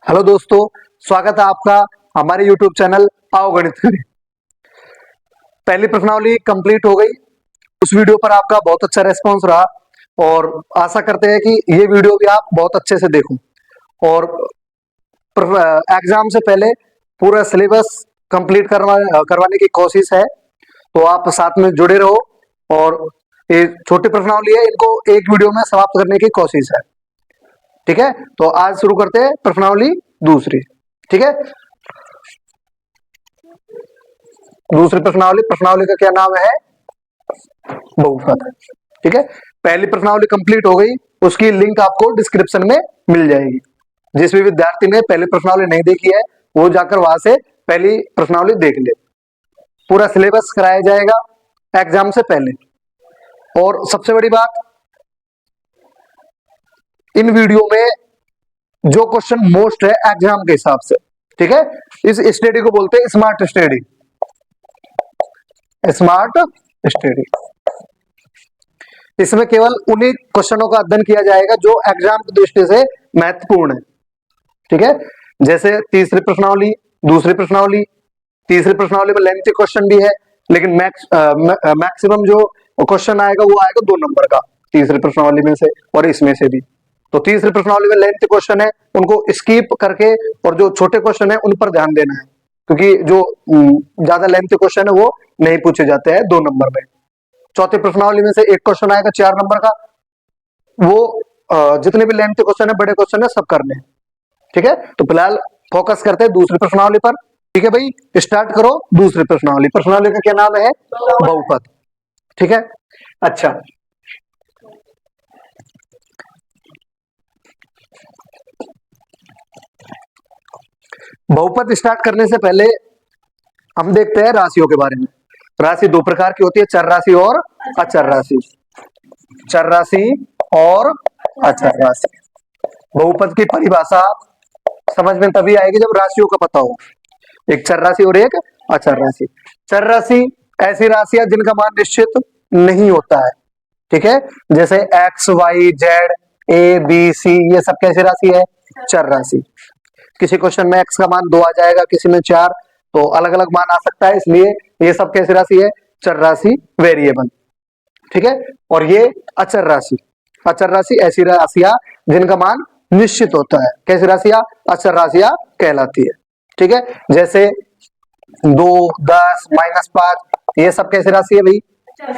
Hello दोस्तों, स्वागत है आपका हमारे YouTube चैनल आओ गणित करें। पहली प्रश्नावली कंप्लीट हो गई। उस वीडियो पर आपका बहुत अच्छा रेस्पॉन्स रहा और आशा करते हैं कि ये वीडियो भी आप बहुत अच्छे से देखो और एग्जाम से पहले पूरा सिलेबस कंप्लीट करवाने की कोशिश है। तो आप साथ में जुड़े रहो और ये छोटी प्रश्नावली है, इनको एक वीडियो में समाप्त करने की कोशिश है। ठीक है, तो आज शुरू करते हैं प्रश्नावली दूसरी। ठीक है, दूसरी प्रश्नावली का क्या नाम है? बहुपद। ठीक है, पहली प्रश्नावली कंप्लीट हो गई, उसकी लिंक आपको डिस्क्रिप्शन में मिल जाएगी। जिस भी विद्यार्थी ने पहली प्रश्नावली नहीं देखी है वो जाकर वहां से पहली प्रश्नावली देख ले। पूरा सिलेबस कराया जाएगा एग्जाम से पहले। और सबसे बड़ी बात, इन वीडियो में जो क्वेश्चन मोस्ट है एग्जाम के हिसाब से, ठीक है, इस स्टडी को बोलते हैं स्मार्ट स्टडी। स्मार्ट स्टडी, इसमें केवल उन्हीं क्वेश्चनों का अध्ययन किया जाएगा जो एग्जाम की दृष्टि से महत्वपूर्ण है। ठीक है, जैसे तीसरी प्रश्नावली, दूसरी प्रश्नावली। तीसरी प्रश्नावली में लेंथी क्वेश्चन भी है, लेकिन मैक्सिमम जो क्वेश्चन आएगा वो आएगा 2 नंबर का तीसरी प्रश्नावली में से और इसमें से भी। तो तीसरी प्रश्नावली में लेंथी क्वेश्चन है, उनको स्किप करके और जो छोटे क्वेश्चन है उन पर ध्यान देना है, क्योंकि जो ज्यादा लेंथी क्वेश्चन है वो नहीं पूछे जाते हैं 2 नंबर में। चौथी प्रश्नावली में से एक क्वेश्चन आएगा 4 नंबर का, वो जितने भी लेंथी क्वेश्चन है, बड़े क्वेश्चन है, सब करने हैं। ठीक है, तो फिलहाल फोकस करते हैं दूसरी प्रश्नावली पर। ठीक है भाई, स्टार्ट करो दूसरी प्रश्नावली। प्रश्नावली का क्या नाम है? बहुपद। ठीक है, अच्छा, बहुपद स्टार्ट करने से पहले हम देखते हैं राशियों के बारे में। राशि 2 प्रकार की होती है, चर राशि और अचर राशि। चर राशि और अचर राशि। बहुपद की परिभाषा समझ में तभी आएगी जब राशियों का पता हो। एक चर राशि और एक अचर राशि। चर राशि ऐसी राशियां जिनका मान निश्चित नहीं होता है। ठीक है, जैसे एक्स, वाई, जेड, ए, बी, सी, ये सब कैसी राशि है? चर राशि। किसी क्वेश्चन में एक्स का मान 2 आ जाएगा, किसी में 4, तो अलग अलग मान आ सकता है, इसलिए ये सब कैसी राशि है? चर राशि, वेरिएबल। ठीक है, और ये अचर राशि। अचर राशि ऐसी राशियां जिनका मान निश्चित होता है। कैसी राशियां? अचर राशियां कहलाती है। ठीक है, जैसे 2, 10, -5, ये सब कैसी राशि है भाई?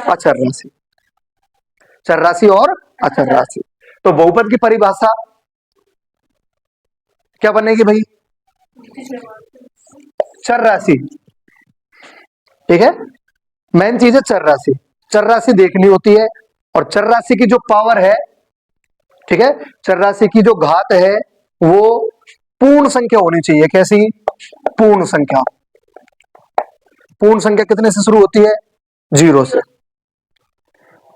अचर राशि। चर राशि और अचर राशि। तो बहुपद की परिभाषा क्या बनेगी भाई? चर राशि। ठीक है, मेन चीज है चर राशि। चर राशि देखनी होती है और चर राशि की जो पावर है, ठीक है, चर राशि की जो घात है वो पूर्ण संख्या होनी चाहिए। कैसी? पूर्ण संख्या। पूर्ण संख्या कितने से शुरू होती है? 0 से।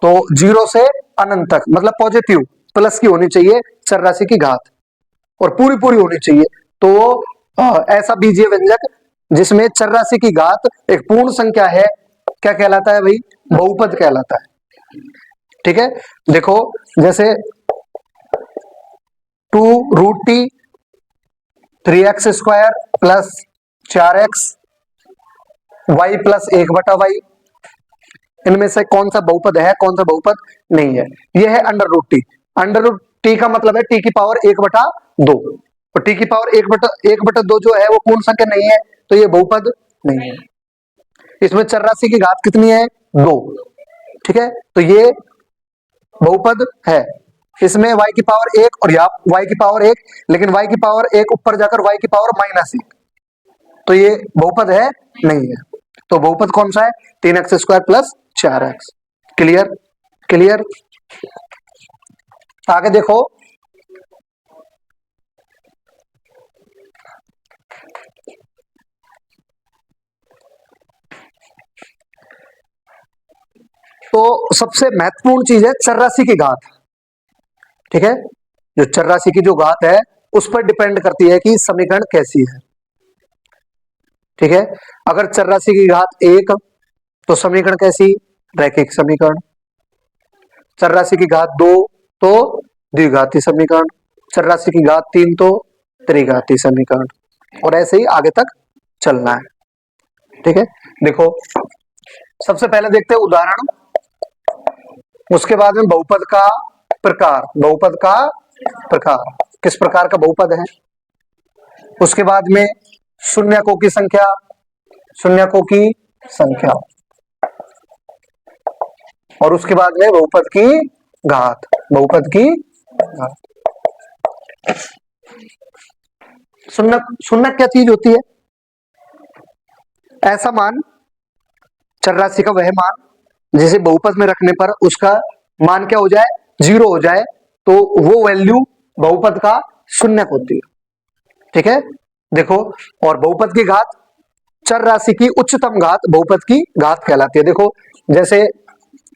तो 0 से अनंत तक, मतलब पॉजिटिव प्लस की होनी चाहिए चर राशि की घात, और पूरी पूरी होनी चाहिए। तो ऐसा बीजीय व्यंजक जिसमें चर राशि की घात एक पूर्ण संख्या है, क्या कहलाता है भाई? बहुपद कहलाता है। ठीक है, देखो जैसे 2√t 3x² plus 4x y plus 1/y, इनमें से कौन सा बहुपद है, कौन सा बहुपद नहीं है? यह है √t। √t का मतलब है t की पावर 1/2, और t की पावर 1/2 जो है वो पूर्ण संख्या नहीं है, तो ये बहुपद नहीं है। इसमें चर राशि की घात कितनी है? 2। ठीक है, तो ये बहुपद है। इसमें y की पावर 1 और यहाँ y की पावर 1, लेकिन y की पावर 1 ऊपर जाकर y की पावर -1, तो ये बहुपद है? नहीं है। तो बहुपद कौन सा है? 3x² plus 4x। Clear? Clear? आगे देखो, तो सबसे महत्वपूर्ण चीज है चर राशि की घात। ठीक है, जो चर राशि की जो घात है उस पर डिपेंड करती है कि समीकरण कैसी है। ठीक है, अगर चर राशि की घात 1 तो समीकरण कैसी? रैखिक समीकरण। चर राशि की घात 2 तो द्विघाती समीकरण। चर राशि की घात 3 तो त्रिघाती समीकरण, और ऐसे ही आगे तक चलना है। ठीक है, देखो सबसे पहले देखते हैं उदाहरण, उसके बाद में बहुपद का प्रकार, बहुपद का प्रकार किस प्रकार का बहुपद है, उसके बाद में शून्यकों की संख्या, शून्यकों की संख्या, और उसके बाद में बहुपद की घात, बहुपद की घात। शून्यक, शून्यक क्या चीज होती है? ऐसा मान, चर राशि का वह मान जिसे बहुपद में रखने पर उसका मान क्या हो जाए, 0 हो जाए, तो वो वैल्यू बहुपद का शून्यक होती है। ठीक है, देखो, और बहुपद की घात, चर राशि की उच्चतम घात बहुपद की घात कहलाती है। देखो जैसे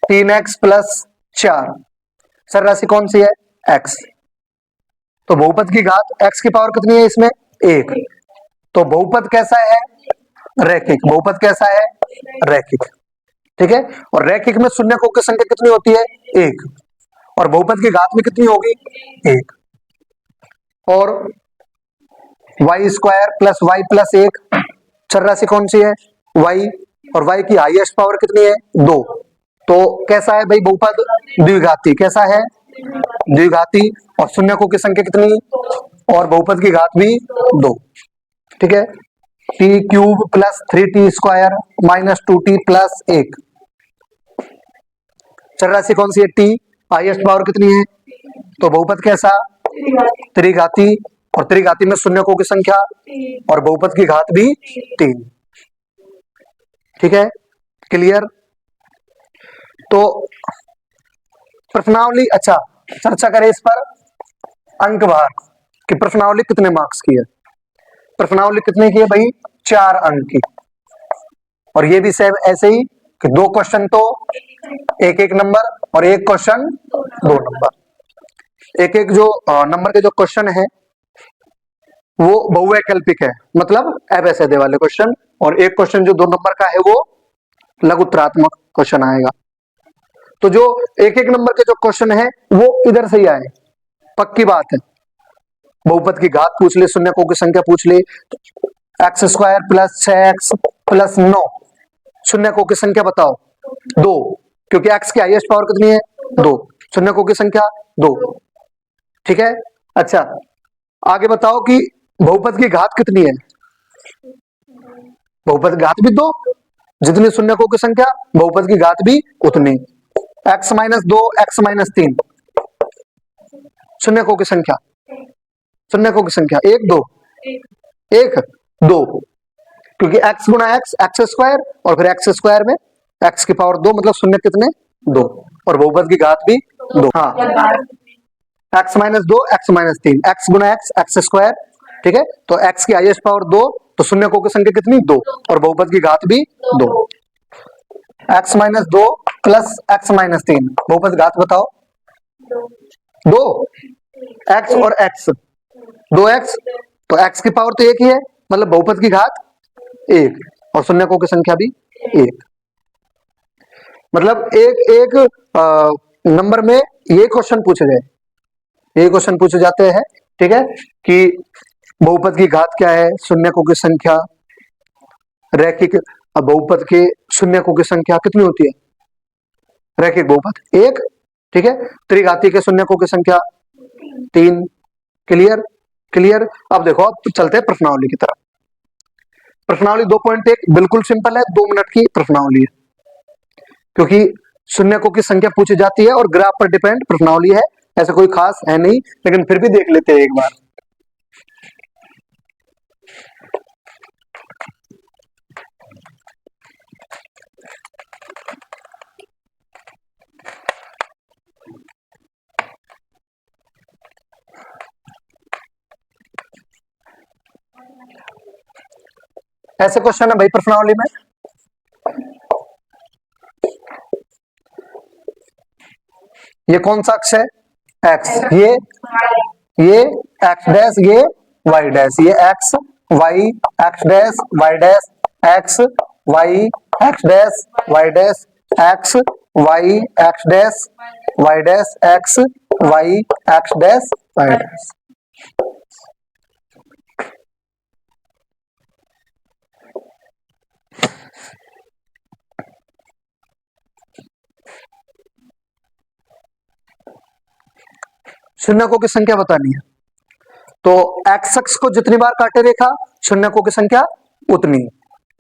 3x + 4, चर राशि कौन सी है, x, तो बहुपद की घात x की पावर कितनी है इसमें, 1, तो बहुपद कैसा है, रैखिक, बहुपद कैसा है, रैखिक। ठीक है, और रैखिक में शून्यकों की संख्या कितनी होती है, 1, और बहुपद की घात में कितनी होगी, 1, और y² + y + 1, चर राशि कौन सी है, y, और y की हाईएस्ट पावर कितनी है, 2, तो कैसा है भाई बहुपद, द्विघाती, कैसा है, द्विघाती, और शून्यकों की संख्या कितनी, और बहुपद की घात भी 2। ठीक है, t³ + 3t² - 2t + 1, चर राशि कौन सी है, t, हाईएस्ट पावर कितनी है, तो बहुपद कैसा, त्रिघाती, और त्रिघाती में शून्यकों की संख्या और बहुपद की घात भी 3। ठीक है, क्लियर। तो प्रश्नावली, अच्छा चर्चा करें इस पर, अंक भार कि प्रश्नावली कितने मार्क्स की है। प्रश्नावली कितने की है भाई, 4 अंक की, और ये भी सेम ऐसे ही कि 2 क्वेश्चन तो 1-1 नंबर और 1 क्वेश्चन 2 नंबर। एक एक जो नंबर के जो क्वेश्चन है वो बहुवैकल्पिक है, मतलब अवैध वाले क्वेश्चन, और एक क्वेश्चन जो 2 नंबर का है वो लघुत्तरात्मक क्वेश्चन आएगा। तो जो 1-1 नंबर के जो क्वेश्चन है वो इधर से ही आए, पक्की बात है। बहुपद की घात पूछ ले, शून्यकों की संख्या पूछ ले, x² + 6x + 9, शून्यकों की संख्या बताओ, 2, क्योंकि x की हाईएस्ट पावर कितनी है, 2, शून्यकों की संख्या 2। ठीक है, अच्छा आगे बताओ कि बहुपद की घात कितनी है, बहुपद की घात भी 2, जितनी शून्यकों की संख्या बहुपद की घात भी उतनी, x - 2 x - 3, शून्यकों की संख्या, शून्यकों की संख्या 1 2 1 2, क्योंकि x × x x² और फिर x² में x की पावर 2, मतलब शून्य कितने, 2, और बहुपद की घात भी 2। हाँ, x - 2 x - 3, x × x x²। ठीक है, तो x की हाईएस्ट पावर 2, तो शून्यकों की संख्या कितनी, 2, और बहुपद की घात भी 2। x - 2 + x - 3, बहुपद घात बताओ, 2, x और x, 2x, तो x की पावर तो 1 ही है, मतलब बहुपद की घात 1, और शून्यकों की संख्या भी 1, मतलब एक एक नंबर में ये क्वेश्चन पूछे गए, ये क्वेश्चन पूछे जाते हैं। ठीक है, कि बहुपद की घात क्या है, शून्यकों की संख्या, रैखिक बहुपद के शून्यकों की संख्या कितनी होती है, रैखिक बहुपद 1। ठीक है, त्रिघाती के शून्यकों की संख्या 3। Clear, clear. अब देखो, अब चलते हैं प्रश्नावली की तरफ। प्रश्नावली 2.1 बिल्कुल सिंपल है, 2 मिनट की प्रश्नावली है, क्योंकि शून्यकों की संख्या पूछी जाती है और ग्राफ पर डिपेंड प्रश्नावली है, ऐसा कोई खास है नहीं, लेकिन फिर भी देख लेते हैं एक बार। ऐसे क्वेश्चन है भाई प्रश्नावली में, ये कौन सा अक्ष है, x, ये x डैश, ये y डैश, ये x y x dash y dash, x y x dash y dash, x y x dash y dash, x y x dash y dash. शून्यकों की संख्या बतानी है। तो एक्स अक्ष को जितनी बार काटे रेखा, शून्यकों की संख्या उतनी।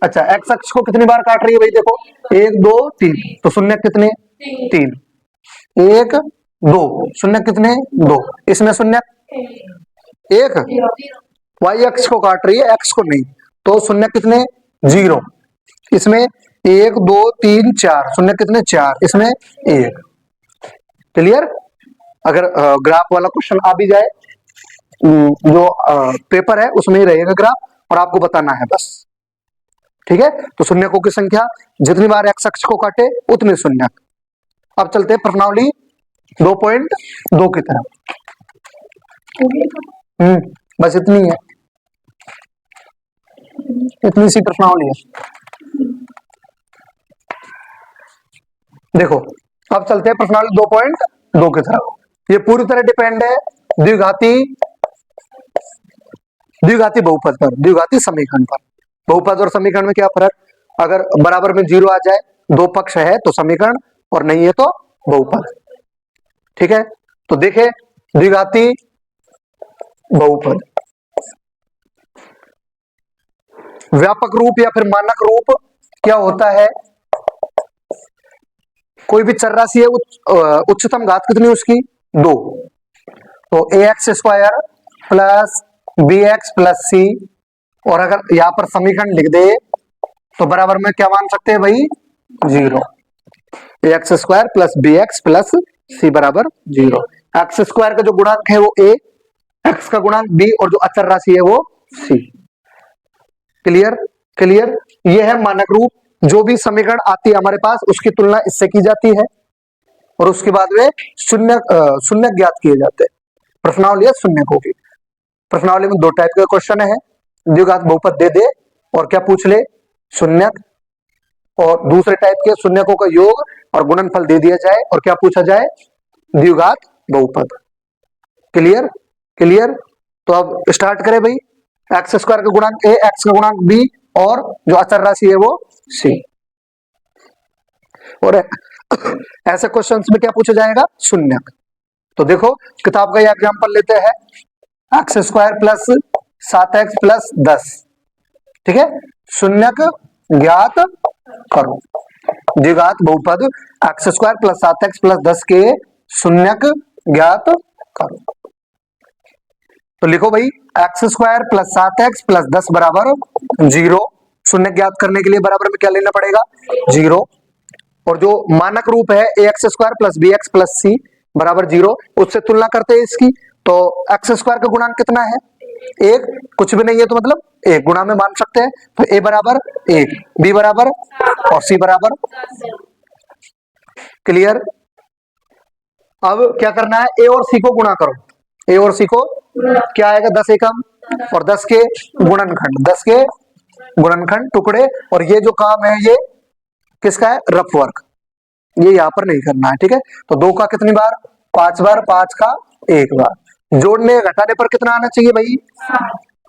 अच्छा, एक्स अक्ष को कितनी बार काट रही है भाई, देखो 1 2 3, तो शून्य कितने 3, 1 2, शून्य कितने 2, इसमें शून्य 1, वाई अक्ष को काट रही है, एक्स को नहीं, तो शून्य कितने 0, इसमें 1 2 3 4, शून्य कितने 4, इसमें 1। क्लियर? अगर ग्राफ वाला क्वेश्चन आ भी जाए, जो पेपर है उसमें ही रहेगा ग्राफ, और आपको बताना है बस। ठीक है, तो शून्यकों की संख्या जितनी बार एक्स अक्ष को काटे उतने शून्य। अब चलते हैं प्रश्नावली 2.2 की तरफ। बस इतनी है, इतनी सी प्रश्नावली है। देखो, अब चलते हैं प्रश्नावली 2.2 की तरफ। ये पूरी तरह डिपेंड है द्विघाती बहुपद पर, द्विघाती समीकरण पर। बहुपद और समीकरण में क्या फर्क? अगर बराबर में 0 आ जाए, दो पक्ष है तो समीकरण, और नहीं है तो बहुपद। ठीक है, तो देखें द्विघाती बहुपद, व्यापक रूप या फिर मानक रूप क्या होता है? कोई भी चर राशि है, उच्चतम घात कितनी उसकी 2, तो ax² plus bx plus c, और अगर यहां पर समीकरण लिख दे तो बराबर में क्या मान सकते हैं भाई 0। ax² plus bx plus c बराबर 0। x² का जो गुणांक है वो a, x का गुणांक b, और जो अचर राशि है वो c। क्लियर? क्लियर? ये है मानक रूप। जो भी समीकरण आती है हमारे पास उसकी तुलना इससे की जाती है, और उसके बाद में शून्य ज्ञात किए जाते हैं। प्रश्नावली है शून्यकों की। प्रश्नावली में दो टाइप के क्वेश्चन है, द्विघात बहुपद दे दे और क्या पूछ ले, शून्यक, और दूसरे टाइप के शून्यकों का योग और गुणनफल दे दिया जाए और क्या पूछा जाए, द्विघात बहुपद। क्लियर? क्लियर? तो अब स्टार्ट करें भाई। x² का गुणांक a, x का गुणांक b, और जो अचर राशि है वो c। और ऐसे क्वेश्चंस में क्या पूछा जाएगा, शून्यक। तो देखो किताब का ये एग्जांपल लेते हैं, x² प्लस 7x प्लस 10। ठीक है, शून्यक ज्ञात करो। द्विघात बहुपद x² प्लस 7x प्लस 10 के शून्यक ज्ञात करो। तो लिखो भाई x² प्लस 7x प्लस 10 बराबर 0। शून्य ज्ञात करने के लिए बराबर में क्या लेना पड़ेगा, 0। और जो मानक रूप है ax² plus bx plus c बराबर 0, उससे तुलना करते हैं इसकी। तो x² का गुणांक कितना है, 1, कुछ भी नहीं है तो मतलब 1 गुणा में मान सकते हैं। तो a बराबर 1, b बराबर और c बराबर। क्लियर? अब क्या करना है, a और c को गुणा करो। a और c को क्या आएगा, 10 एकम और 10 के गुणनखंड, 10 के गुणनखंड टुकड़े। और ये जो काम है ये किसका है, रफ वर्क, ये यहाँ पर नहीं करना है। ठीक है, तो 2 का कितनी बार, 5 बार, 5 का 1 बार। जोड़ने घटाने पर कितना आना चाहिए भाई,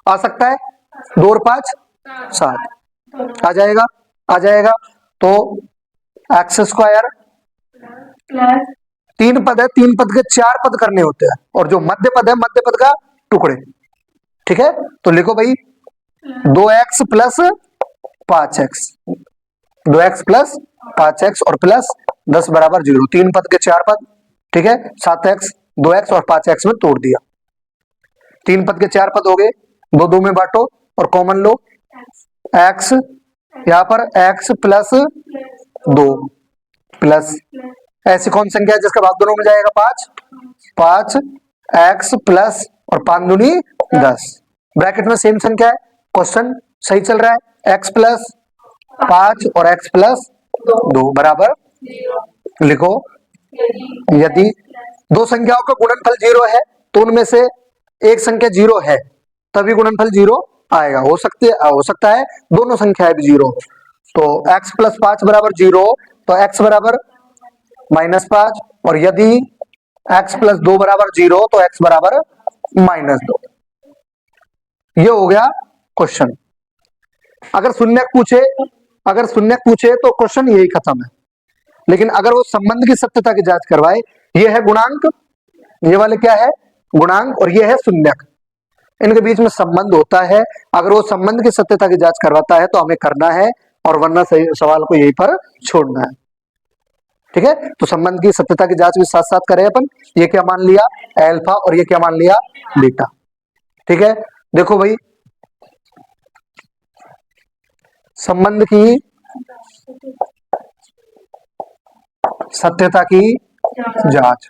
आ सकता है 2 और 5 7, आ जाएगा, आ जाएगा। तो x² तीन पद है, 3 पद के 4 पद करने होते हैं, और जो मध्य पद है मध्य पद का टुकड़े। ठीक है, तो लिखो भाई 2x plus 5x, 2x plus 5x और प्लस 10 बराबर 0। 3 पद के 4 पद। ठीक है, 7x 2x और 5x में तोड़ दिया। 3 पद के 4 पद हो गए, 2 में बांटो और कॉमन लो, x यहां पर x प्लस 2 प्लस, ऐसी कौन संख्या है जिसका भाग दोनों में जाएगा, 5 x प्लस और 5 दूनी 10। ब्रैकेट में सेम संख्या है, क्वेश्चन सही चल रहा है। x प्लस 5 और x प्लस 2 बराबर, लिखो यदि दो संख्याओं का गुणनफल 0 है तो उनमें से एक संख्या 0 है तभी गुणनफल 0 आएगा। हो सकता है दोनों संख्याएं भी 0 हो। तो x प्लस 5 बराबर 0, तो x बराबर -5, और यदि x प्लस 2 बराबर 0 तो x बराबर -2। ये हो गया क्वेश्चन। अगर शून्यक पूछे तो क्वेश्चन यही खत्म है। लेकिन अगर वो संबंध की सत्यता की जांच करवाए, ये है गुणांक, ये वाले क्या है गुणांक और ये है शून्यक, इनके बीच में संबंध होता है। अगर वो संबंध की सत्यता की जांच करवाता है तो हमें करना है, और वरना सही सवाल को यहीं पर छोड़ना है। ठीक है, तो संबंध की सत्यता की जांच भी साथ साथ करें अपन। ये क्या मान लिया अल्फा और ये क्या मान लिया बीटा। ठीक है, देखो भाई संबंध की सत्यता की जांच,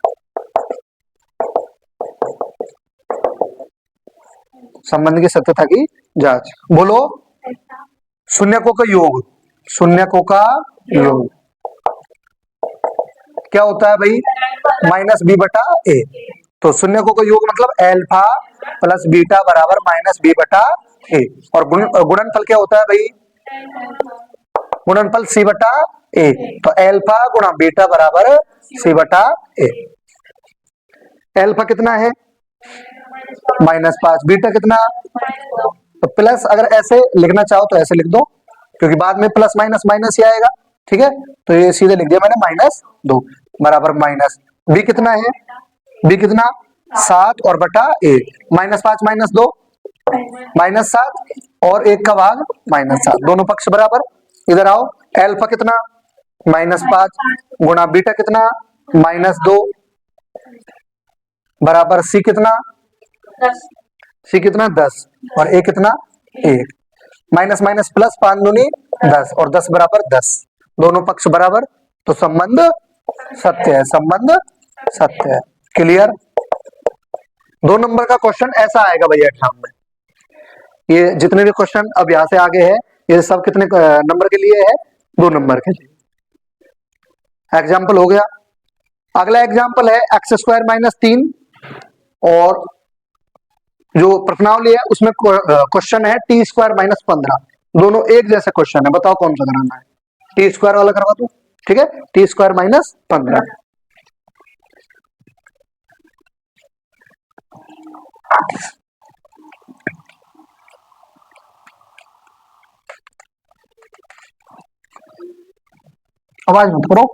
संबंध की सत्यता की जांच, बोलो शून्यकों का योग, शून्यकों का योग क्या होता है भाई माइनस बी बटा ए। तो शून्यकों का योग मतलब अल्फा प्लस बीटा बराबर माइनस बी बटा ए, और गुणनफल क्या होता है भाई गुणनफल सी बटा ए। तो अल्फा गुणा बीटा बराबर सी बटा ए। अल्फा कितना है -5, बीटा कितना, तो प्लस, अगर ऐसे लिखना चाहो तो ऐसे लिख दो क्योंकि बाद में प्लस माइनस माइनस ही आएगा। ठीक है, तो ये सीधे लिख दिया मैंने -2 बराबर माइनस बी कितना है, बी कितना 7 और बटा ए, -5 -2 -7 और 1 का भाग -7, दोनों पक्ष बराबर। इधर आओ, अल्फा कितना -5 गुणा बीटा कितना -2 बराबर सी कितना 10 और ए कितना 1, माइनस माइनस प्लस 5 दूनी 10 और 10 बराबर 10, दोनों पक्ष बराबर। तो संबंध सत्य है, संबंध सत्य है। क्लियर। 2 नंबर का क्वेश्चन ऐसा आएगा भैया एग्जाम में। ये जितने भी क्वेश्चन अब यहां से आगे है ये सब कितने नंबर के लिए है 2 नंबर के लिए। एग्जाम्पल हो गया। अगला एग्जाम्पल है x² - 3 और जो प्रश्नावली है उसमें क्वेश्चन है t² - 15, दोनों एक जैसे क्वेश्चन है, बताओ कौन सा कराना है। t² वाला करवा दो, ठीक है, t² - 15। आवाज मत करो।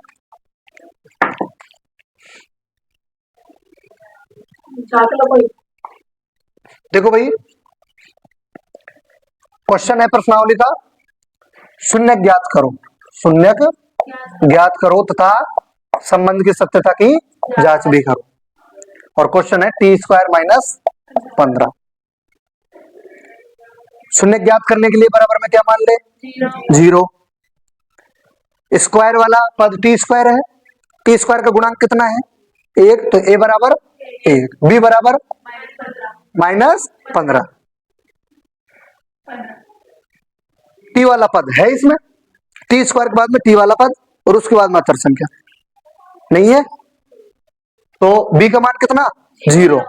देखो भाई क्वेश्चन है प्रश्नावली का, शून्यक ज्ञात करो, शून्यक ज्ञात करो तथा संबंध की सत्यता की जांच भी करो, और क्वेश्चन है t² - 15। शून्यक ज्ञात करने के लिए बराबर में क्या मान ले 0, स्क्वायर वाला पद t² है, t² का गुणांक कितना है 1, तो a बराबर 1, b बराबर -15, t वाला पद है इसमें, t² के बाद में t वाला पद और उसके बाद मात्र संख्या नहीं है, तो b का मान कितना 0,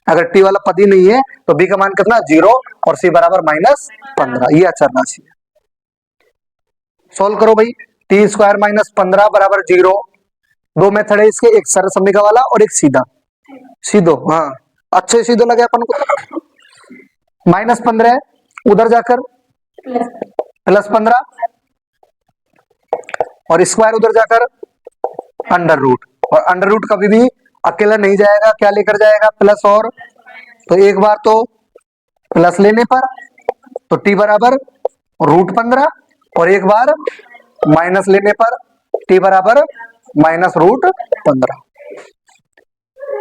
अगर t वाला पद ही नहीं है तो b का मान कितना 0 और c बराबर -15, ये अचर राशि है। सोल्व करो भाई, t² - 15 बराबर 0, 2 मेथड है इसके, एक सरल समीकरण वाला और एक सीधा सीधो। हाँ अच्छे सीधो लगे अपन को। -15 उधर जाकर +15 और स्क्वायर उधर जाकर √, और √ कभी भी अकेला नहीं जाएगा, क्या लेकर जाएगा प्लस, और तो एक बार तो प्लस लेने पर तो t बराबर √15 और एक बार माइनस लेने पर t बराबर -√15।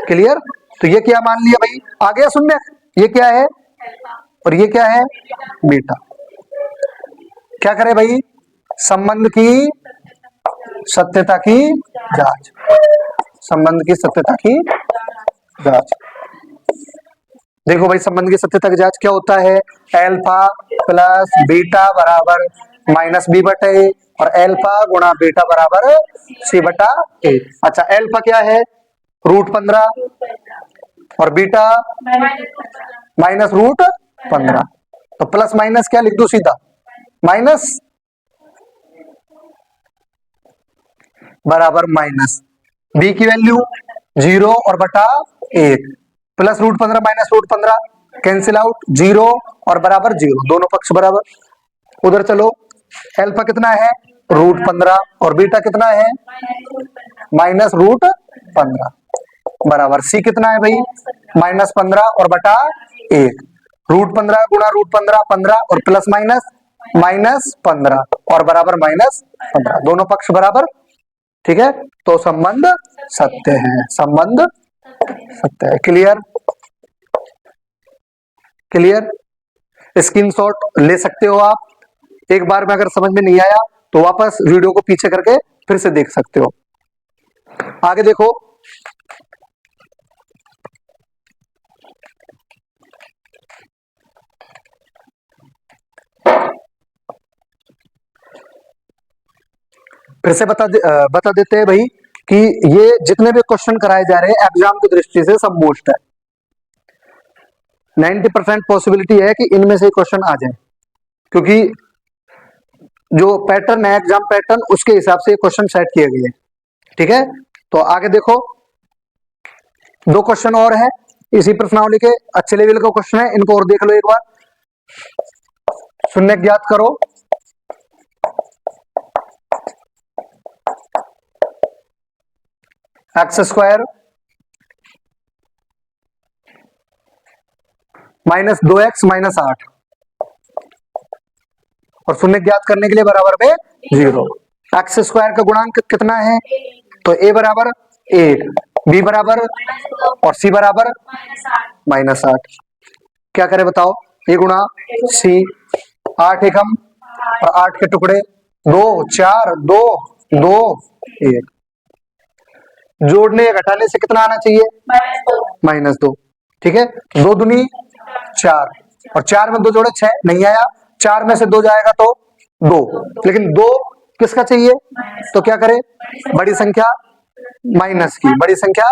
क्लियर। तो ये क्या मान लिया भाई, आ गया शून्य, ये क्या है और ये क्या है बीटा। क्या करे भाई, संबंध की सत्यता की जांच, संबंध की सत्यता की जांच। देखो भाई संबंध की सत्यता की जांच क्या होता है, अल्फा प्लस बीटा बराबर -b बटा ए और अल्फा गुणा बीटा बराबर c बटा ए। अच्छा अल्फा क्या है √15 और बीटा -√15, तो प्लस माइनस क्या लिख दो सीधा, माइनस बराबर माइनस, b की वैल्यू 0 और बटा 1, प्लस √15 -√15 कैंसिल आउट, 0 और बराबर 0, दोनों पक्ष बराबर। उधर चलो, अल्फा कितना है √15 और बीटा कितना है -√15 बराबर c कितना है भाई -15 और बटा 1, √15 गुणा √15 15 और प्लस माइनस -15 और बराबर -15, दोनों पक्ष बराबर। ठीक है, तो संबंध सत्य है, संबंध सत्य है। क्लियर? क्लियर? स्क्रीनशॉट ले सकते हो आप। एक बार में अगर समझ में नहीं आया तो वापस वीडियो को पीछे करके फिर से देख सकते हो। आगे देखो, फिर से बता देते हैं भाई कि ये जितने भी क्वेश्चन कराए जा रहे हैं एग्जाम की दृष्टि से सब मोस्ट है। 90% पॉसिबिलिटी है कि इनमें से क्वेश्चन आ जाए, क्योंकि जो पैटर्न है एग्जाम पैटर्न उसके हिसाब से क्वेश्चन सेट किए गए हैं। ठीक है, तो आगे देखो, 2 क्वेश्चन और है इसी प्रश्नावली के, अच्छे लेवल का क्वेश्चन है, इनको और देख लो एक बार। शून्य ज्ञात करो, x² -2x -8 और शून्य ज्ञात करने के लिए बराबर में 0। x² का गुणांक कितना है? तो a बराबर 1, b बराबर और c बराबर -8। क्या करें बताओ? a गुणा c, 8 एकम और 8 के टुकड़े 2 4 2 2 1। जोड़ने या घटाने से कितना आना चाहिए? -2। ठीक है, 2 दूनी 4 और 4 में 2 जोड़े 6, नहीं आया। 4 में से 2 जाएगा तो 2, लेकिन 2 किसका चाहिए? तो क्या करें? बड़ी संख्या माइनस की, बड़ी संख्या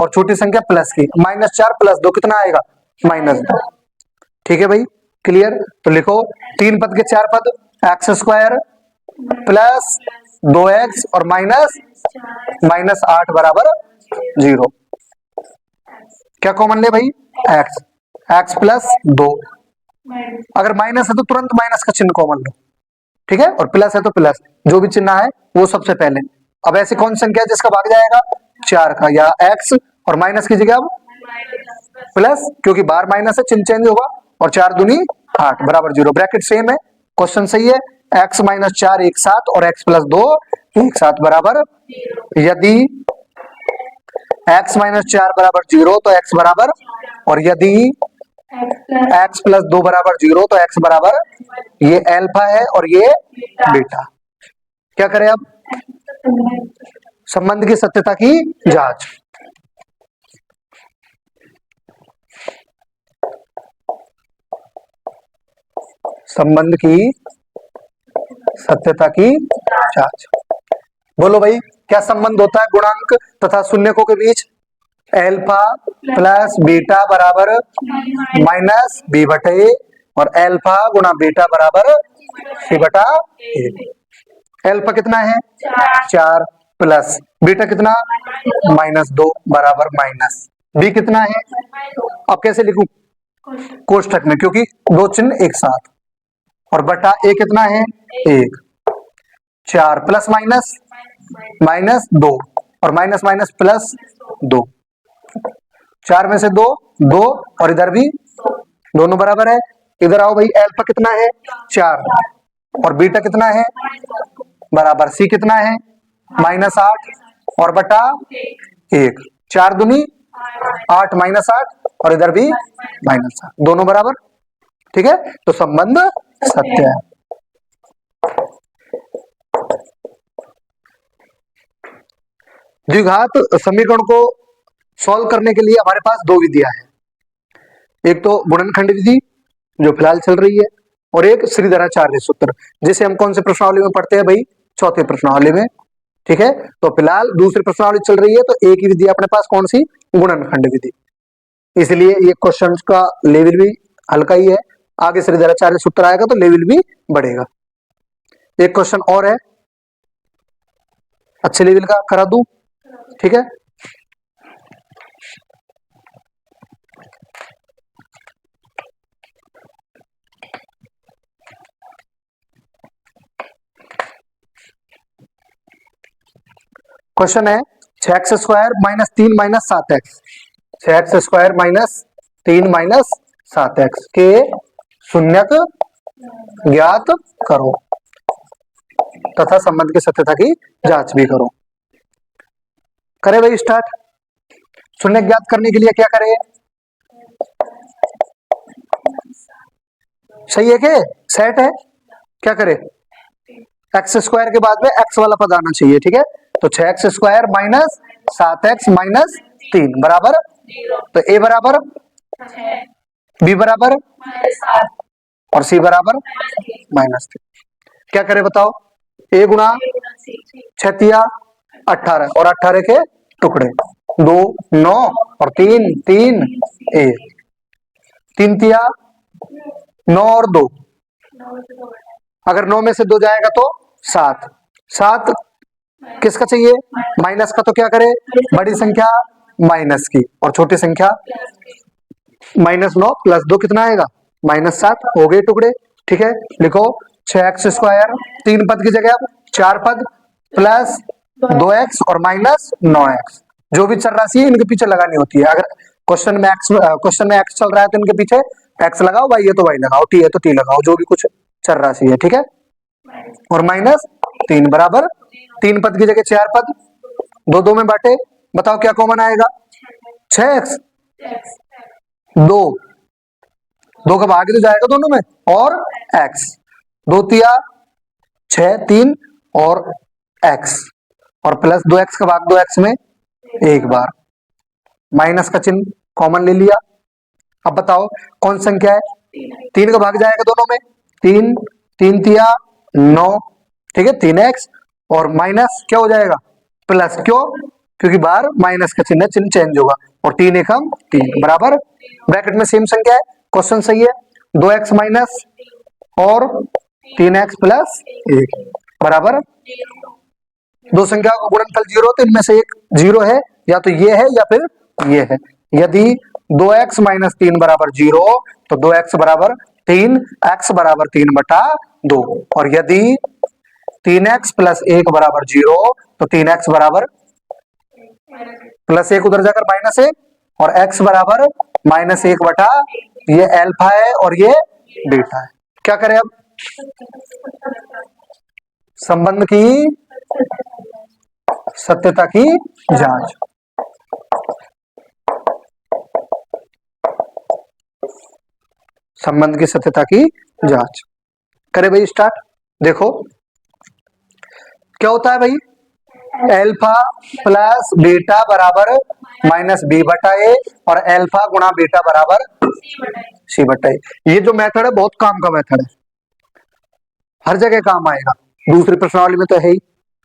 और छोटी संख्या प्लस की। -4 + 2 कितना आएगा? -2। ठीक है भाई, क्लियर? तो लिखो 3 पद के 4 पद, x² प्लस 2x और -8 बराबर 0। क्या कॉमन ले भाई? x plus 2। अगर माइनस है तो तुरंत माइनस का चिन्ह कॉमन लो। ठीक है, और प्लस है तो प्लस, जो भी चिन्ह है वो सबसे पहले। अब ऐसी कौन संख्या है जिसका भाग जाएगा? 4 का, या x और माइनस की जगह अब प्लस, क्योंकि बार माइनस है चिन्ह चेंज होगा, और 4 दूनी 8 बराबर 0। ब्रैकेट सेम है, क्वेश्चन सही है। x - 4 एक साथ और x + 2 एक साथ बराबर। यदि x - 4 बराबर 0 तो x बराबर, और यदि x + 2 बराबर 0 तो x बराबर। ये अल्फा है और ये बीटा। क्या करें अब? संबंध की सत्यता की जांच। संबंध की सत्यता की जांच। बोलो भाई, क्या संबंध होता है गुणांक तथा शून्यकों के बीच? अल्फा प्लस बीटा बराबर -b/a और अल्फा गुणा बीटा बराबर c/a। अल्फा कितना है? 4 प्लस बीटा कितना? -2 बराबर माइनस। बी कितना है? अब कैसे लिखूं? कोष्ठक में, क्योंकि 2 चिन्ह एक साथ, और बटा ए कितना है? 1। 4 प्लस माइनस -2 और माइनस माइनस प्लस 2। 4 में से 2 2 और इधर भी दोनों बराबर है। इधर आओ भाई, अल्फा कितना है? 4 और बीटा कितना है? बराबर सी कितना है? -8 और बटा 1। 4 दूनी 8 -8 और इधर भी -8, दोनों बराबर। ठीक है, तो संबंध सत्य है। द्विघात समीकरण को सॉल्व करने के लिए हमारे पास 2 विधियां हैं। एक तो गुणनखंड विधि जो फिलहाल चल रही है, और एक श्रीधराचार्य सूत्र, जिसे हम कौन से प्रश्नावली में पढ़ते हैं भाई? चौथे प्रश्नावली में। ठीक है, तो फिलहाल दूसरी प्रश्नावली चल रही है, तो एक ही विधि अपने पास, कौन सी? गुणनखंड विधि। इसलिए ये क्वेश्चन का लेवल भी हल्का ही है। आगे श्रीधराचार्य सूत्र आएगा तो लेवल भी बढ़ेगा। एक क्वेश्चन और है, अच्छे लेवल का करा दूं? ठीक है, क्वेश्चन है 6x² - 3 - 7x 6x² minus 3 minus 7x के शून्यक ज्ञात करो तथा संबंध की सत्यता की जांच भी करो। करे भाई स्टार्ट। शून्य ज्ञात करने के लिए क्या करें? सही है के सेट है, क्या करे? x² के बाद में x वाला पद आना चाहिए, ठीक है। तो 6x² माइनस 7x माइनस 3 बराबर, तो a बराबर, b बराबर और c बराबर -3। क्या करे बताओ? a गुणा 6 तिया 18 और 18 के टुकड़े 2 9 और 3 3 1, 3 तिया 9 और 2, अगर 9 में से 2 जाएगा तो 7। 7 किसका चाहिए? माइनस का। तो क्या करे? बड़ी संख्या माइनस की और छोटी संख्या -9 प्लस 2 कितना आएगा? -7। हो गए टुकड़े, ठीक है। लिखो 6x², 3 पद की जगह 4 पद प्लस 2x और -9x। जो भी चल राशि है इनके पीछे लगानी होती है। अगर क्वेश्चन में x चल रहा है तो इनके पीछे x लगाओ, y है तो y लगाओ, t है तो t लगाओ, जो भी कुछ चल राशि है, ठीक है। और -3 बराबर 3 पद की जगह 4 पद, 2 2 में बांटे, बताओ क्या कॉमन आएगा? 6x, 2 2 का भाग तो जाएगा दोनों में, और x 2 तिया 6 3 और x और प्लस 2x का भाग 2x में एक बार, माइनस का चिन्ह कॉमन ले लिया। अब बताओ कौन संख्या है? 3 का भाग जाएगा दोनों में, 3 3 तिया 9, ठीक है, 3x और माइनस क्या हो जाएगा? प्लस। क्यों? क्योंकि बाहर माइनस का चिन्ह चेंज होगा, और 3 एकम 3 बराबर, ब्रैकेट में सेम संख्या है, क्वेश्चन सही है। 2x माइनस और 3x प्लस 1 बराबर, दो संख्या का गुणनफल 0 तो इनमें से एक 0 है, या तो ये है या फिर ये है। यदि 2x माइनस 3 बराबर 0 तो 2x बराबर 3, x बराबर 3/2, और यदि 3x प्लस 1 बराबर 0 तो 3x बराबर +1 उधर जाकर -1 और x बराबर -1/, ये अल्फा है और ये बीटा है। क्या करें अब? संबंध की सत्यता की जांच। संबंध की सत्यता की जांच करे भाई स्टार्ट। देखो क्या होता है भाई, अल्फा प्लस बीटा बराबर -b/a और अल्फा गुणा बीटा बराबर c/a। ये जो मेथड है बहुत काम का मेथड है, हर जगह काम आएगा। दूसरी प्रश्नावली में तो है ही,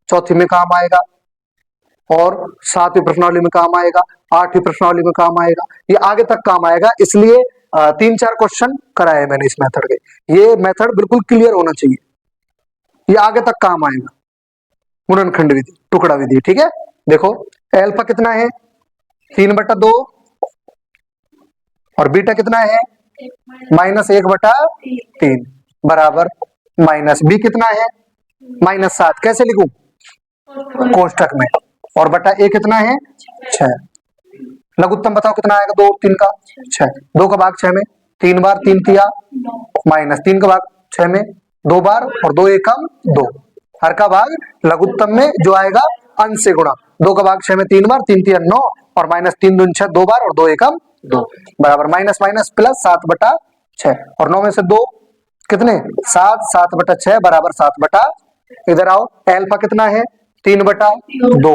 चौथी में काम आएगा, और 7वीं प्रश्नावली में काम आएगा, 8वीं प्रश्नावली में काम आएगा, ये आगे तक काम आएगा। इसलिए 3-4 क्वेश्चन कराए मैंने इस मेथड के। ये मेथड बिल्कुल क्लियर होना चाहिए, ये आगे तक काम आएगा। गुणनखंड विधि, टुकड़ा विधि, ठीक है। देखो अल्फा कितना है? 3/2 और बीटा कितना है? -1/3 बराबर -b कितना है? -7। कैसे लिखूं? कोष्टक में, और बटा a कितना है? 6। लघुत्तम बताओ कितना आएगा? 2 और 3 का 6, 2 का भाग 6 में 3 बार, 3 तिया -3 का भाग 6 में 2 बार, और 2 एकम 2, हर का भाग लघुत्तम में जो आएगा अंश से गुणा, 2 का भाग 6 में 3 बार, 3 तिया 9 और -3 दूनी 6 2 बार, और 2 एकम 2 बराबर -+ 7/6, और 9 में से 2 कितने? 7, 7/6 बराबर 7/। इधर आओ, अल्फा कितना है? 3/2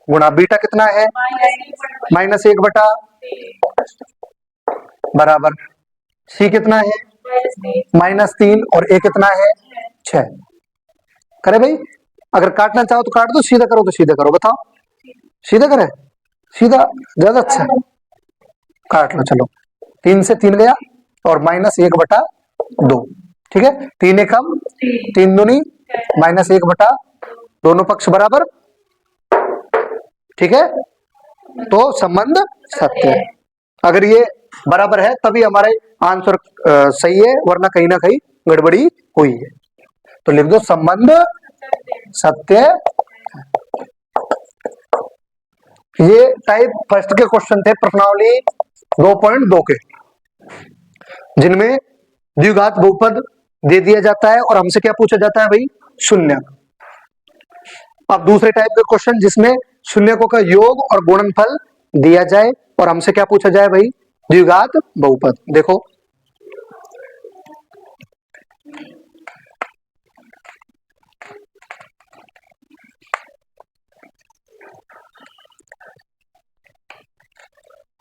गुणा बीटा कितना है? -1/, बराबर c कितना है? -3 और a कितना है? 6। करे भाई, अगर काटना चाहो तो काट दो, सीधा करो तो सीधा करो, बताओ सीधा करे, सीधा ज्यादा अच्छा है। काट लो, चलो 3 से 3 गया और -1/2, ठीक है। 3 एकम 3 दूनी -1/, दोनों पक्ष बराबर, ठीक है। तो संबंध सत्य है। अगर ये बराबर है तभी हमारे आंसर सही है, वरना कहीं ना कहीं गड़बड़ी हुई है। तो लिख दो संबंध सत्य। ये टाइप फर्स्ट के क्वेश्चन थे प्रश्नावली 2.2 के, जिनमें द्विघात बहुपद दे दिया जाता है और हमसे क्या पूछा जाता है भाई, शून्य। अब दूसरे टाइप के क्वेश्चन जिसमें शून्यकों का योग और गुणनफल दिया जाए और हमसे क्या पूछा जाए भाई, द्विघात बहुपद। देखो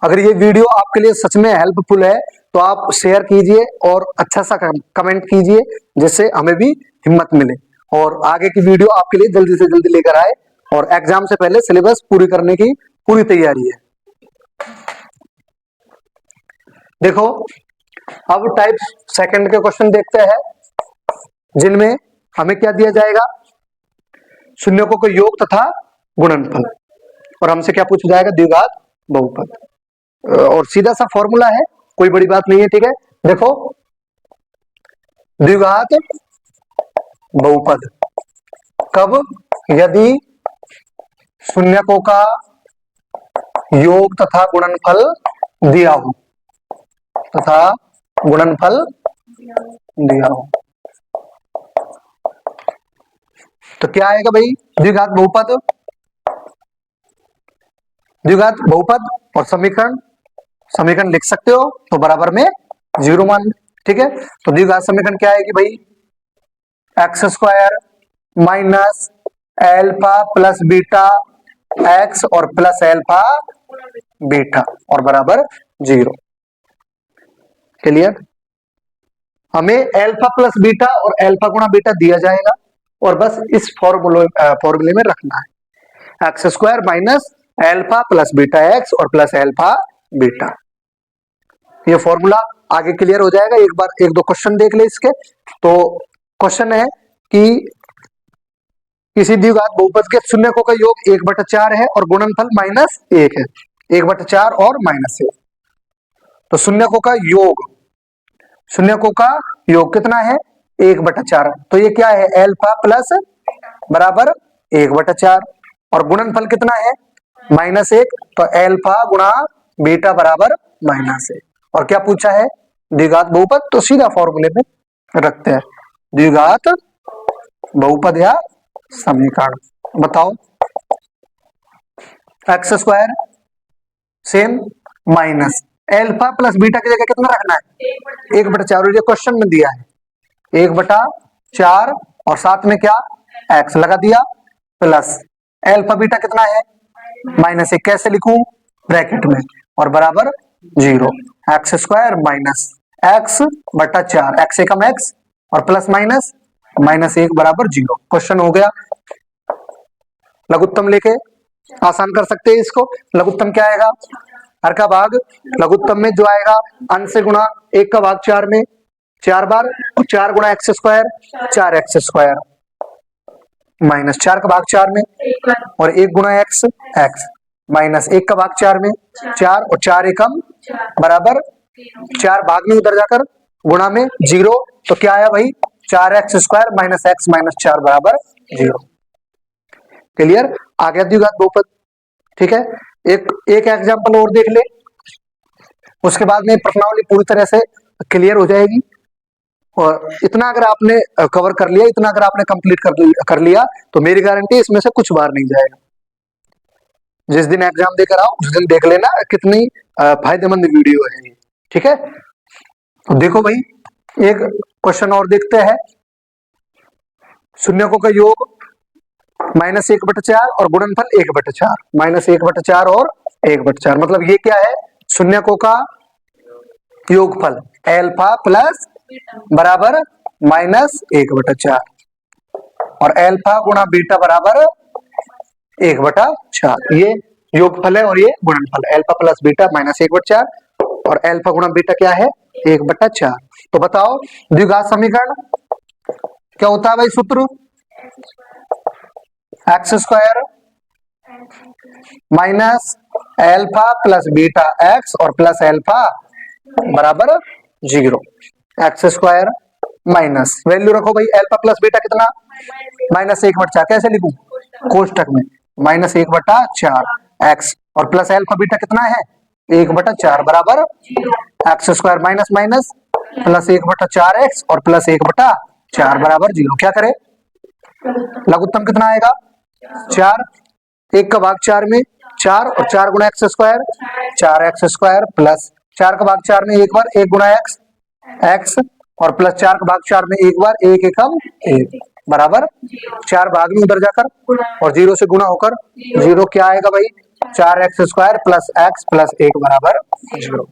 अगर ये वीडियो आपके लिए सच में हेल्पफुल है तो आप शेयर कीजिए और अच्छा सा कमेंट कीजिए, जिससे हमें भी हिम्मत मिले और आगे की वीडियो आपके लिए जल्दी से जल्दी लेकर आए। और एग्जाम से पहले सिलेबस पूरी करने की पूरी तैयारी है। देखो अब टाइप सेकंड के क्वेश्चन देखते हैं, जिनमें हमें क्या दिया जाएगा, शून्यकों का योग तथा गुणनफल और हमसे क्या पूछा जाएगा, द्विघात बहुपद। और सीधा सा फॉर्मूला है, कोई बड़ी बात नहीं है, ठीक है। देखो द्विघात बहुपद कब, यदि शून्यकों का योग तथा गुणनफल दिया हो, तथा गुणनफल दिया हो। तो क्या आएगा भाई, द्विघात बहुपद, द्विघात बहुपद और समीकरण लिख सकते हो तो बराबर में 0 मान, ठीक है। तो द्विघात समीकरण क्या आएगी भाई, x square minus alpha plus beta x और प्लस एल्फा बीटा और बराबर 0। क्लियर। हमें एल्फा प्लस बीटा और एल्फा गुणा बीटा दिया जाएगा और बस इस फॉर्मूले में रखना है, x square minus alpha plus beta x और प्लस एल्फा बीटा। ये फॉर्मूला आगे क्लियर हो जाएगा, एक बार एक दो क्वेश्चन देख ले इसके। तो क्वेश्चन है कि किसी द्विघात बहुपद के शून्यकों का योग 1/4 है और गुणनफल -1 है, 1/4 और -1। तो शून्यकों का योग कितना है, 1/4। तो ये क्या है, एल्फा प्लस बराबर 1/4 और गुणनफल कितना है, -1। तो एल्फा गुणा बीटा बराबर -1। और क्या पूछा है, द्विघात बहुपद, तो सीधा फॉर्मूले में रखते हैं, द्विघात बहुपद या समीकरण। बताओ, x square same minus alpha plus beta की जगह कितना रखना है, 1/4। ये क्वेश्चन में दिया है 1/4 और साथ में क्या, एक्स लगा दिया, प्लस एल्फा बीटा कितना है, -1। कैसे लिखूं, ब्रैकेट में और बराबर 0। X square minus x/4, x एकम एक्स और प्लस माइनस -1 बराबर 0। क्वेश्चन हो गया। लघुत्तम लेके आसान कर सकते हैं इसको। लघुत्तम क्या आएगा, हर का भाग, लघुत्तम में जो आएगा अंश से गुणा 1 का भाग 4 में 4 बार, 4 गुणा x square 4x square minus 4 का भाग 4 में और 1 गुणा एक्स माइनस 1 का भाग 4 में 4 और 4 एकम बराबर 4 भाग में उधर जाकर गुणा में 0। तो क्या आया भाई, 4x square minus x minus 4 बराबर 0। क्लियर, आ गया द्विघात बहुपद, ठीक है। एक एग्जांपल और देख ले, उसके बाद में प्रश्नावली पूरी तरह से क्लियर हो जाएगी। और इतना अगर आपने कवर कर लिया, इतना अगर आपने कंप्लीट कर लिया तो मेरी गारंटी इसमें से कुछ बाहर नहीं जाएगा। जिस दिन एग्जाम देकर आओ उस दिन देख लेना कितनी फायदेमंद वीडियो है ये, ठीक है। तो देखो भाई, एक क्वेश्चन और देखते हैं, शून्यकों का योग -1/4 और गुणनफल 1/4, -1/4 और 1/4। मतलब ये क्या है, शून्यकों का योगफल एल्फा प्लस बराबर -1/4 और एल्फा गुणा बीटा बराबर 1/4। ये योगफल है और ये गुणनफल, एल्फा प्लस बीटा -1/4 और एल्फा गुणा बीटा क्या है, 1/4। तो बताओ द्विघात समीकरण क्या होता है भाई, सूत्र x square minus alpha plus beta x और प्लस एल्फा बराबर 0। एक्स स्क्वायर माइनस वैल्यू रखो भाई, एल्फा प्लस बीटा कितना, -1/4। कैसे लिखूं, कोष्टक में -1/4 एक्स और प्लस अल्फा बीटा कितना है 1/4 बराबर x square minus minus plus 1/4 x और प्लस 1/4 बराबर 0। क्या करें, लघुत्तम कितना आएगा 4, 1 का भाग 4 में 4 और 4 गुणा x square 4x square plus 4 का भाग 4 में एक बार 1 गुणा एक्स एक्स और प्लस 4 का भाग 4 में एक बार 1 एकम 1 बराबर 4 भाग में उधर जाकर और 0 से गुणा होकर 0 क्या आएगा भाई 4x square plus x plus 1 बराबर 0।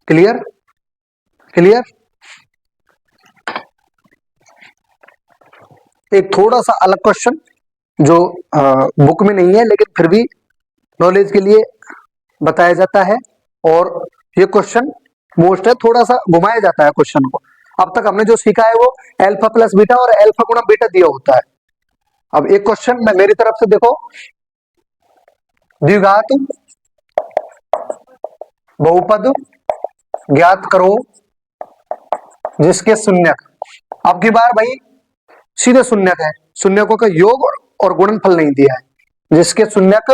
Clear clear. एक थोड़ा सा अलग क्वेश्चन जो बुक में नहीं है लेकिन फिर भी नॉलेज के लिए बताया जाता है और ये क्वेश्चन मोस्ट है, थोड़ा सा घुमाया जाता है क्वेश्चन को। अब तक हमने जो सीखा है वो अल्फा प्लस बीटा और अल्फा गुणा बीटा दिया होता है। अब एक क्वेश्चन मैं मेरी तरफ से देखो, द्विघात बहुपद ज्ञात करो जिसके शून्यक, अब की बार भाई सीधे शून्यक है, शून्यकों का योग और गुणनफल नहीं दिया है, जिसके शून्यक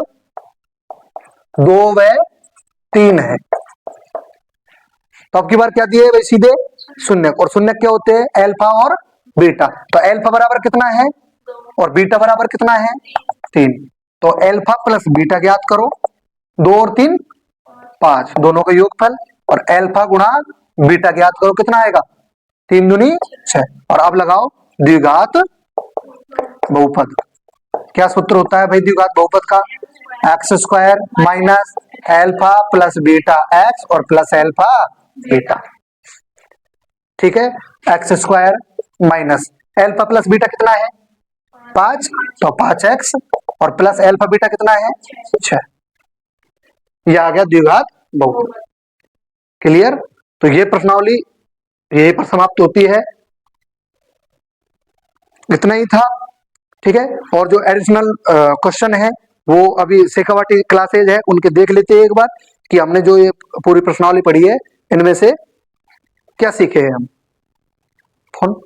2 व 3 है। तो अब की बार क्या दिया है भाई सीधे शून्यक, और शून्यक क्या होते हैं अल्फा और बीटा। तो अल्फा बराबर कितना है और बीटा बराबर कितना है 3। तो अल्फा प्लस बीटा ज्ञात करो, 2 और 3 5 दोनों का योगफल, और अल्फा गुणा बीटा ज्ञात करो कितना आएगा 3 दूनी 6। और अब लगाओ द्विघात बहुपद। क्या सूत्र होता है भाई द्विघात बहुपद का, x square minus alpha plus beta x और प्लस अल्फा बीटा। ठीक है, x square minus alpha plus beta कितना है 5, तो 5x और प्लस अल्फा बीटा कितना है 6। यह आ गया द्विघात बहुपद। क्लियर। तो ये प्रश्नावली यही पर समाप्त होती है, इतना ही था। ठीक है, और जो एडिशनल क्वेश्चन है वो अभी शेखावाटी क्लासेज है उनके देख लेते हैं एक बार कि हमने जो ये पूरी प्रश्नावली पढ़ी है इनमें से क्या सीखे हैं हम। फोन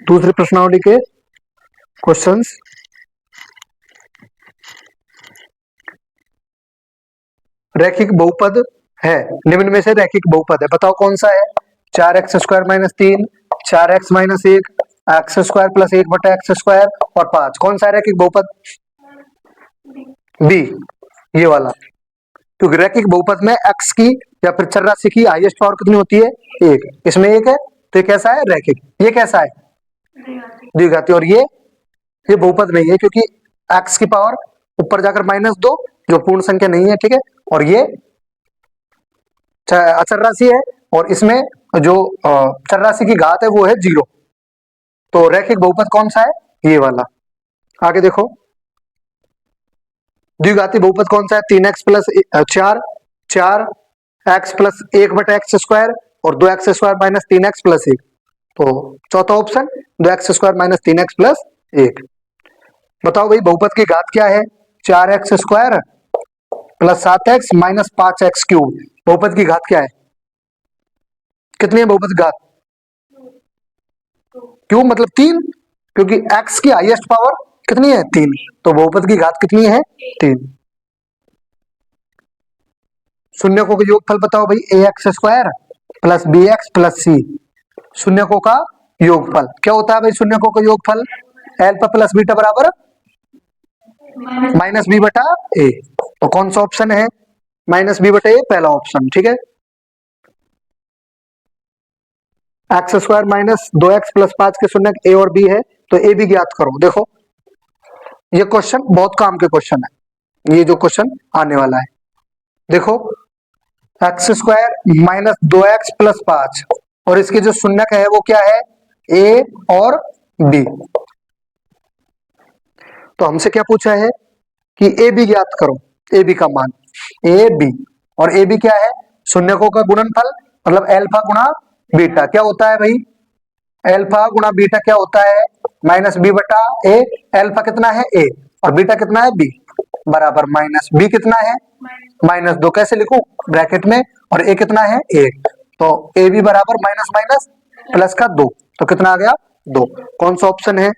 दूसरी प्रश्नावली के क्वेश्चंस, रैखिक बहुपद है, निम्न में से रैखिक बहुपद है, बताओ कौन सा है। 4x square minus 3, 4x minus 1, x square plus 1/x square और 5, कौन सा है रैखिक बहुपद बी, ये वाला। क्योंकि रैखिक बहुपद में x की या फिर चरराशि की हाईएस्ट पावर कितनी होती है 1, इसमें 1 है तो ये कैसा है रैखिक। ये कैसा है द्विघाती, और ये बहुपद नहीं है क्योंकि x की पावर ऊपर जाकर -2 जो पूर्ण संख्या नहीं है। ठीक है, और ये अचर राशि है और इसमें जो चर राशि की घात है वो है 0। तो रैखिक बहुपद कौन सा है ये वाला। आगे देखो द्विघाती बहुपद कौन सा है, 3x plus 4, 4x plus 1/x square और 2x square minus 3x plus 1। तो चौथा option 2x square minus 3x plus 1। बताओ भाई बहुपद की घात क्या है, 4x square plus 7x minus 5x cube. बहुपद की घात क्या है, कितनी है बहुपद की घात, क्यों मतलब 3, क्योंकि x की हाईएस्ट पावर कितनी है 3, तो बहुपद की घात कितनी है 3। शून्यकों का योगफल बताओ भाई, ax square plus bx plus c। शून्यकों का योगफल क्या होता है भाई, शून्यकों का योगफल अल्फा प्लस बीटा बराबर -b/a। तो कौन सा ऑप्शन है -b/a, पहला ऑप्शन। ठीक है, x square minus 2x plus 5 के शून्यक a और b है तो a भी ज्ञात करो। देखो ये क्वेश्चन बहुत काम के क्वेश्चन है, ये जो क्वेश्चन आने वाला है। देखो x square minus 2x plus 5 और इसके जो शून्यक है वो क्या है a और b। तो हमसे क्या पूछा है कि a b ज्ञात करो, a b का मान a b, और a b क्या है शून्यकों का गुणनफल मतलब अल्फा गुणा बीटा। क्या होता है भाई अल्फा गुणा बीटा क्या होता है -b/a। अल्फा कितना है a और बीटा कितना है b, बराबर माइनस बी कितना है -2, कैसे लिखूं ब्रैकेट में, और ए कितना है 1, तो ए बी बराबर माइनस माइनस प्लस का 2, तो कितना आ गया 2। कौन सा ऑप्शन है?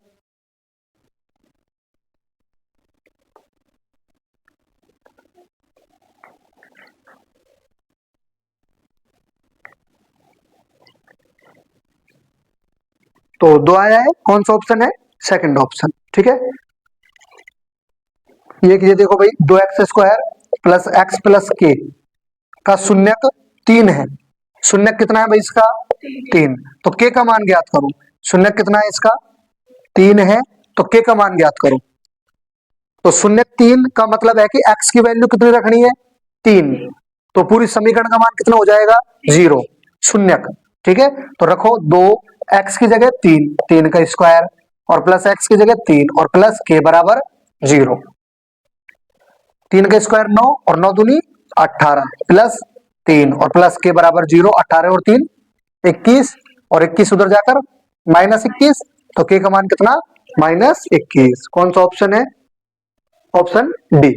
तो 2 आया है, कौन सा ऑप्शन है? सेकंड ऑप्शन, ठीक है। ये देखो भाई 2x² प्लस एक्स प्लस के का शून्यक 3 है। शून्यक कितना है भाई इसका 3, तो के का मान ज्ञात करो। शून्यक कितना है इसका 3 है, तो के का मान ज्ञात करो। तो शून्यक 3 का मतलब है कि x की वैल्यू कितनी रखनी है 3, तो पूरी समीकरण का मान कितना हो जाएगा 0 शून्यक, ठीक है। तो रखो 2x की जगह 3 का स्क्वायर और प्लस x की जगह 3 और प्लस के बराबर 0। 3 का स्क्वायर 9 और 9 दूनी 18 प्लस 3 और प्लस के बराबर 0, 18 और 3 21 और 21 उधर जाकर -21, तो के का मान कितना -21। कौन सा ऑप्शन है? Option D.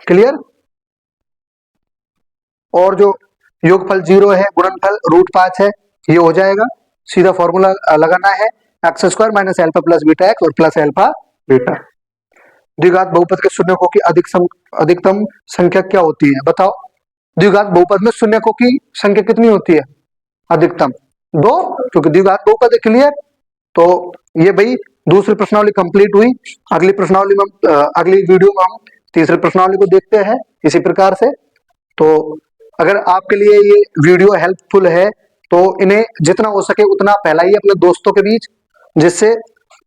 क्लियर? और जो योगफल 0 है, गुणनफल √5 है, ये हो जाएगा। सीधा फॉर्मूला लगाना है x² - alpha plus beta x और प्लस अल्फा बीटा। द्विघात बहुपद के शून्यकों की अधिकतम संख्या क्या होती है बताओ। द्विघात बहुपद में शून्यकों की संख्या कितनी होती है अधिकतम 2, क्योंकि द्विघात बहुपद है। क्लियर? तो ये भाई दूसरी प्रश्नावली कंप्लीट हुई। अगली प्रश्नावली में अगली वीडियो में हम तीसरी प्रश्नावली को देखते हैं इसी प्रकार से। तो अगर आपके लिए ये वीडियो हेल्पफुल है तो इन्हें जितना हो सके उतना फैलाइए अपने दोस्तों के बीच, जिससे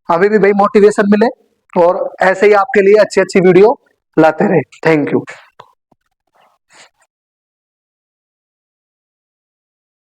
हमें भी भाई मोटिवेशन मिले और ऐसे ही आपके लिए अच्छी अच्छी वीडियो लाते रहे। Thank you.